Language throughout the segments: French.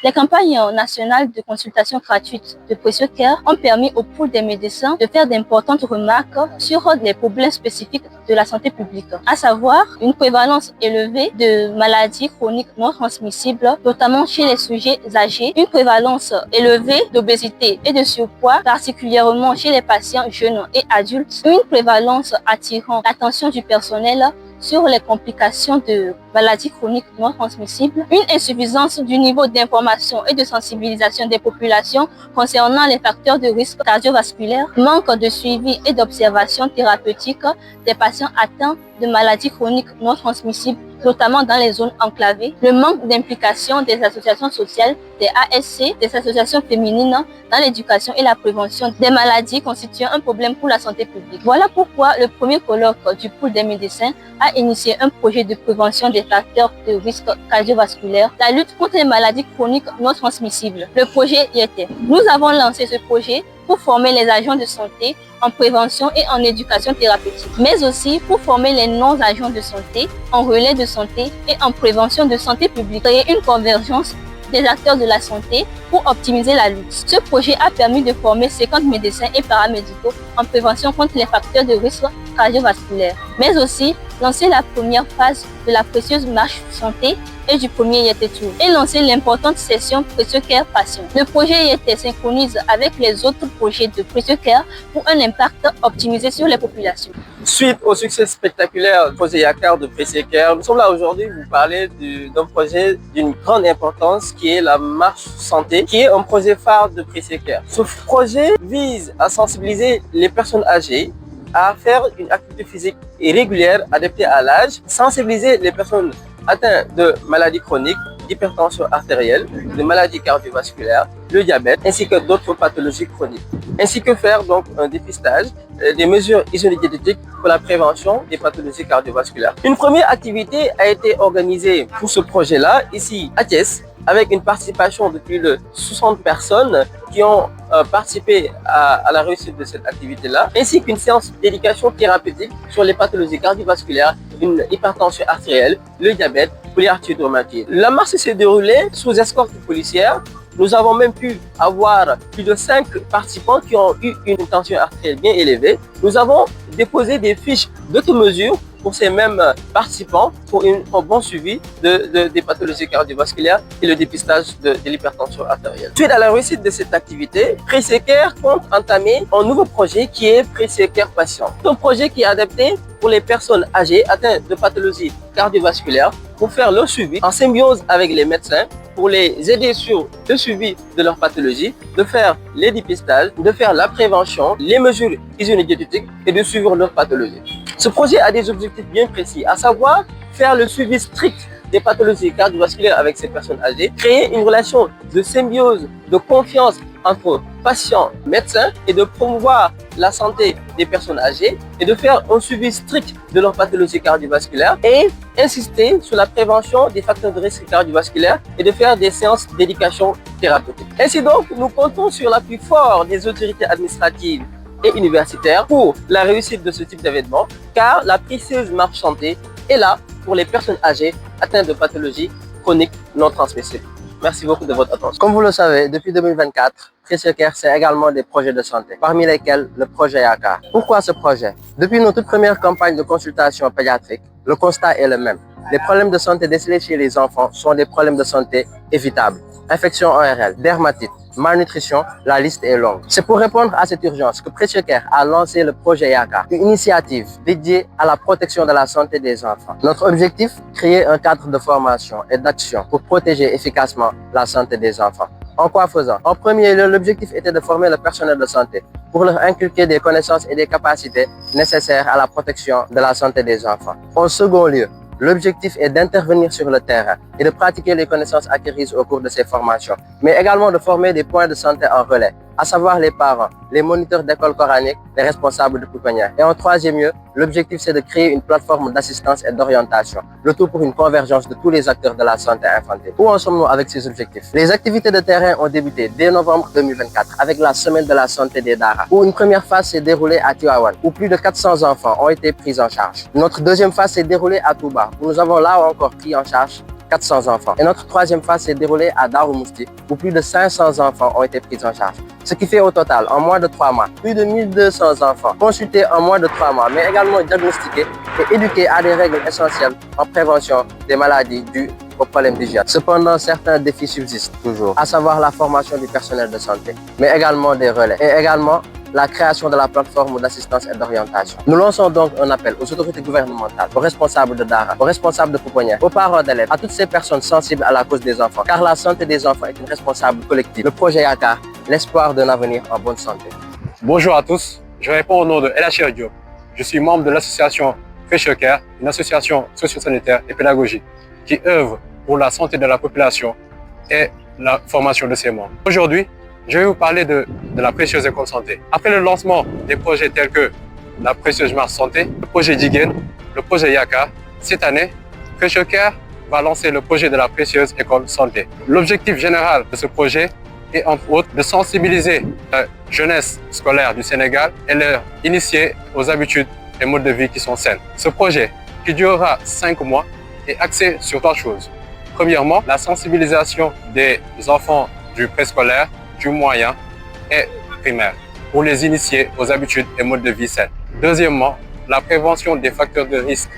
Les campagnes nationales de consultation gratuite de Précieux Cœur ont permis au pool des médecins de faire d'importantes remarques sur les problèmes spécifiques de la santé publique, à savoir une prévalence élevée de maladies chroniques non transmissibles, notamment chez les sujets âgés, une prévalence élevée d'obésité et de surpoids, particulièrement chez les patients jeunes et adultes, une prévalence attirant l'attention du personnel sur les complications de maladies chroniques non transmissibles, une insuffisance du niveau d'information et de sensibilisation des populations concernant les facteurs de risque cardiovasculaire, manque de suivi et d'observation thérapeutique des patients atteints de maladies chroniques non transmissibles, notamment dans les zones enclavées, le manque d'implication des associations sociales, des ASC, des associations féminines dans l'éducation et la prévention des maladies constituant un problème pour la santé publique. Voilà pourquoi le premier colloque du pool des médecins a initié un projet de prévention des facteurs de risque cardiovasculaire, la lutte contre les maladies chroniques non transmissibles. Le projet y était. Nous avons lancé ce projet pour former les agents de santé en prévention et en éducation thérapeutique, mais aussi pour former les non-agents de santé en relais de santé et en prévention de santé publique, créer une convergence des acteurs de la santé pour optimiser la lutte. Ce projet a permis de former 50 médecins et paramédicaux en prévention contre les facteurs de risque cardiovasculaire, mais aussi lancer la première phase de la précieuse marche santé et du premier YT Tour et lancer l'importante session Précieux Cœur Passion. Le projet YT synchronise avec les autres projets de Précieux Cœur pour un impact optimisé sur les populations. Suite au succès spectaculaire du projet Yakar de Précieux Cœur, nous sommes là aujourd'hui pour vous parler d'un projet d'une grande importance qui est la marche santé, qui est un projet phare de Précieux Cœur. Ce projet vise à sensibiliser les personnes âgées à faire une activité physique régulière adaptée à l'âge, sensibiliser les personnes atteintes de maladies chroniques, d'hypertension artérielle, de maladies cardiovasculaires, le diabète, ainsi que d'autres pathologies chroniques, ainsi que faire donc un dépistage, des mesures hygiéno-diététiques pour la prévention des pathologies cardiovasculaires. Une première activité a été organisée pour ce projet-là, ici à Thiès, avec une participation de plus de 60 personnes qui ont participé à la réussite de cette activité-là, ainsi qu'une séance d'éducation thérapeutique sur les pathologies cardiovasculaires, une hypertension artérielle, le diabète, polyarthrite rhumatoïde. La marche s'est déroulée sous escorte policière. Nous avons même pu avoir plus de 5 participants qui ont eu une tension artérielle bien élevée. Nous avons déposé des fiches d'automesure pour ces mêmes participants pour un bon suivi des pathologies cardiovasculaires et le dépistage de l'hypertension artérielle. Suite à la réussite de cette activité, Précieux Cœur compte entamer un nouveau projet qui est Précieux Cœur Patient. C'est un projet qui est adapté pour les personnes âgées atteintes de pathologies cardiovasculaires pour faire leur suivi en symbiose avec les médecins, pour les aider sur le suivi de leur pathologie, de faire les dépistages, de faire la prévention, les mesures hygiéno-diététiques et de suivre leur pathologie. Ce projet a des objectifs bien précis, à savoir faire le suivi strict des pathologies cardiovasculaires avec ces personnes âgées, créer une relation de symbiose, de confiance entre patients et médecins et de promouvoir la santé des personnes âgées et de faire un suivi strict de leur pathologie cardiovasculaire et insister sur la prévention des facteurs de risque cardiovasculaire et de faire des séances d'éducation thérapeutique. Ainsi donc, nous comptons sur l'appui fort des autorités administratives et universitaires pour la réussite de ce type d'événement, car la précieuse marche santé est là pour les personnes âgées atteintes de pathologies chroniques non transmissibles. Merci beaucoup de votre attention. Comme vous le savez, depuis 2024, Précieux Cœur, c'est également des projets de santé, parmi lesquels le projet Yakar. Pourquoi ce projet? Depuis nos toutes premières campagnes de consultation pédiatrique, le constat est le même. Les problèmes de santé décelés chez les enfants sont des problèmes de santé évitables. Infections ORL, dermatite, malnutrition, la liste est longue. C'est pour répondre à cette urgence que Précieux Cœur a lancé le projet Yakar, une initiative dédiée à la protection de la santé des enfants. Notre objectif, créer un cadre de formation et d'action pour protéger efficacement la santé des enfants. En quoi faisant? En premier lieu, l'objectif était de former le personnel de santé pour leur inculquer des connaissances et des capacités nécessaires à la protection de la santé des enfants. En second lieu, l'objectif est d'intervenir sur le terrain et de pratiquer les connaissances acquises au cours de ces formations, mais également de former des points de santé en relais, à savoir les parents, les moniteurs d'école coranique, les responsables de pouponnières. Et en troisième lieu, l'objectif c'est de créer une plateforme d'assistance et d'orientation, le tout pour une convergence de tous les acteurs de la santé infantile. Où en sommes-nous avec ces objectifs? Les activités de terrain ont débuté dès novembre 2024 avec la semaine de la santé des Dara, où une première phase s'est déroulée à Tivaouane, où plus de 400 enfants ont été pris en charge. Notre deuxième phase s'est déroulée à Touba, où nous avons là encore pris en charge 400 enfants. Et notre troisième phase s'est déroulée à Darou Mousti, où plus de 500 enfants ont été pris en charge. Ce qui fait au total, en moins de 3 mois, plus de 1200 enfants consultés en moins de 3 mois, mais également diagnostiqués et éduqués à des règles essentielles en prévention des maladies dues aux problèmes d'hygiène. Cependant, certains défis subsistent toujours, à savoir la formation du personnel de santé, mais également des relais et également la création de la plateforme d'assistance et d'orientation. Nous lançons donc un appel aux autorités gouvernementales, aux responsables de Dara, aux responsables de pouponnières, aux parents d'élèves, à toutes ces personnes sensibles à la cause des enfants, car la santé des enfants est une responsable collective. Le projet Yakar, l'espoir d'un avenir en bonne santé. Bonjour à tous, je réponds au nom de El Achir Diop. Je suis membre de l'association Fresh Care, une association socio-sanitaire et pédagogique qui œuvre pour la santé de la population et la formation de ses membres. Aujourd'hui, je vais vous parler de la précieuse école santé. Après le lancement des projets tels que la précieuse marche santé, le projet Jigen, le projet Yaka, cette année, Fresh Care va lancer le projet de la précieuse école santé. L'objectif général de ce projet est entre autres de sensibiliser la jeunesse scolaire du Sénégal et leur initier aux habitudes et modes de vie qui sont saines. Ce projet, qui durera 5 mois, est axé sur 3 choses. Premièrement, la sensibilisation des enfants du préscolaire, du moyen et primaire pour les initier aux habitudes et modes de vie saines. Deuxièmement, la prévention des facteurs de risque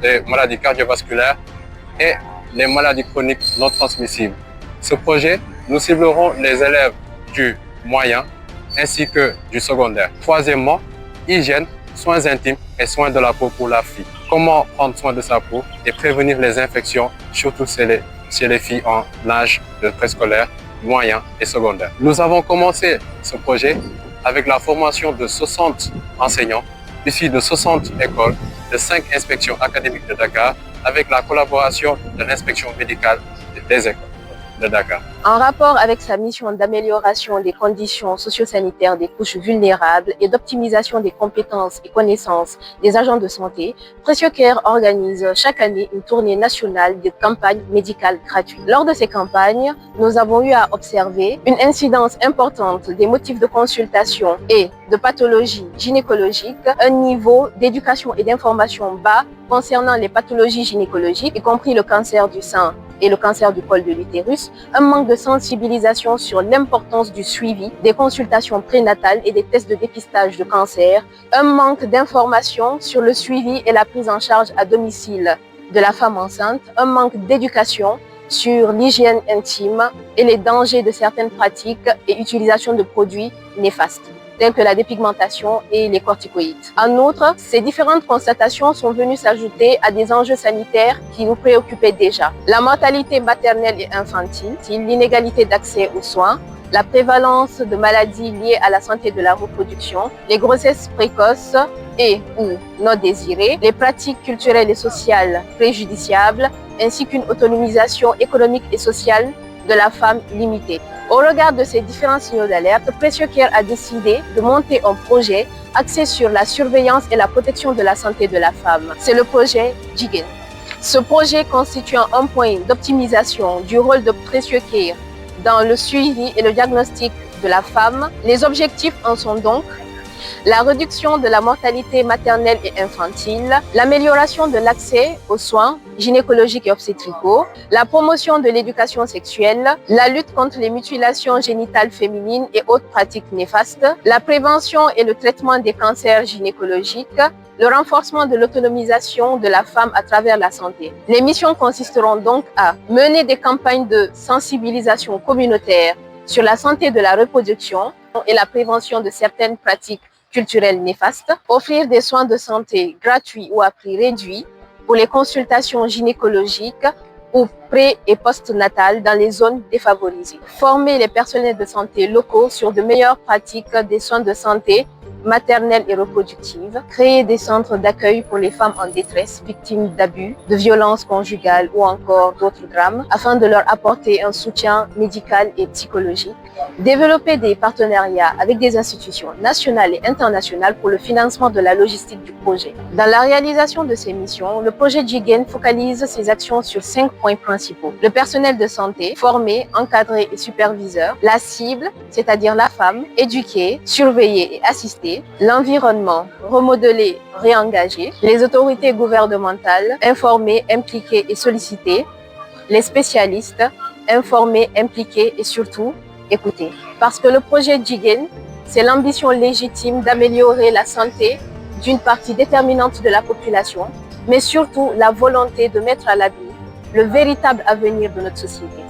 des maladies cardiovasculaires et les maladies chroniques non transmissibles. Ce projet, nous ciblerons les élèves du moyen ainsi que du secondaire. Troisièmement, hygiène, soins intimes et soins de la peau pour la fille. Comment prendre soin de sa peau et prévenir les infections, surtout chez les filles en âge de préscolaire, moyen et secondaire. Nous avons commencé ce projet avec la formation de 60 enseignants, issus de 60 écoles, de 5 inspections académiques de Dakar, avec la collaboration de l'inspection médicale des écoles de Dakar. En rapport avec sa mission d'amélioration des conditions socio-sanitaires des couches vulnérables et d'optimisation des compétences et connaissances des agents de santé, Fresh Care organise chaque année une tournée nationale de campagnes médicales gratuites. Lors de ces campagnes, nous avons eu à observer une incidence importante des motifs de consultation et de pathologies gynécologiques, un niveau d'éducation et d'information bas concernant les pathologies gynécologiques, y compris le cancer du sein et le cancer du col de l'utérus, un manque de sensibilisation sur l'importance du suivi, des consultations prénatales et des tests de dépistage de cancer, un manque d'informations sur le suivi et la prise en charge à domicile de la femme enceinte, un manque d'éducation sur l'hygiène intime et les dangers de certaines pratiques et utilisation de produits néfastes, tels que la dépigmentation et les corticoïdes. En outre, ces différentes constatations sont venues s'ajouter à des enjeux sanitaires qui nous préoccupaient déjà. La mortalité maternelle et infantile, l'inégalité d'accès aux soins, la prévalence de maladies liées à la santé de la reproduction, les grossesses précoces et ou non désirées, les pratiques culturelles et sociales préjudiciables, ainsi qu'une autonomisation économique et sociale de la femme limitée. Au regard de ces différents signaux d'alerte, Fresh Care a décidé de monter un projet axé sur la surveillance et la protection de la santé de la femme. C'est le projet Jigen. Ce projet constituant un point d'optimisation du rôle de Fresh Care dans le suivi et le diagnostic de la femme. Les objectifs en sont donc la réduction de la mortalité maternelle et infantile, l'amélioration de l'accès aux soins gynécologiques et obstétricaux, la promotion de l'éducation sexuelle, la lutte contre les mutilations génitales féminines et autres pratiques néfastes, la prévention et le traitement des cancers gynécologiques, le renforcement de l'autonomisation de la femme à travers la santé. Les missions consisteront donc à mener des campagnes de sensibilisation communautaire sur la santé de la reproduction et la prévention de certaines pratiques culturelles néfastes, offrir des soins de santé gratuits ou à prix réduit pour les consultations gynécologiques ou pré- et post-natales dans les zones défavorisées, former les personnels de santé locaux sur de meilleures pratiques des soins de santé maternelle et reproductive, créer des centres d'accueil pour les femmes en détresse, victimes d'abus, de violences conjugales ou encore d'autres drames, afin de leur apporter un soutien médical et psychologique, développer des partenariats avec des institutions nationales et internationales pour le financement de la logistique du projet. Dans la réalisation de ces missions, le projet Jigen focalise ses actions sur 5 points principaux. Le personnel de santé, formé, encadré et superviseur, la cible, c'est-à-dire la femme, éduquée, surveillée et assistée, l'environnement, remodelé, réengagé, les autorités gouvernementales, informées, impliquées et sollicitées, les spécialistes, informer, impliquer et surtout écouter. Parce que le projet Jigéen, c'est l'ambition légitime d'améliorer la santé d'une partie déterminante de la population, mais surtout la volonté de mettre à l'abri le véritable avenir de notre société.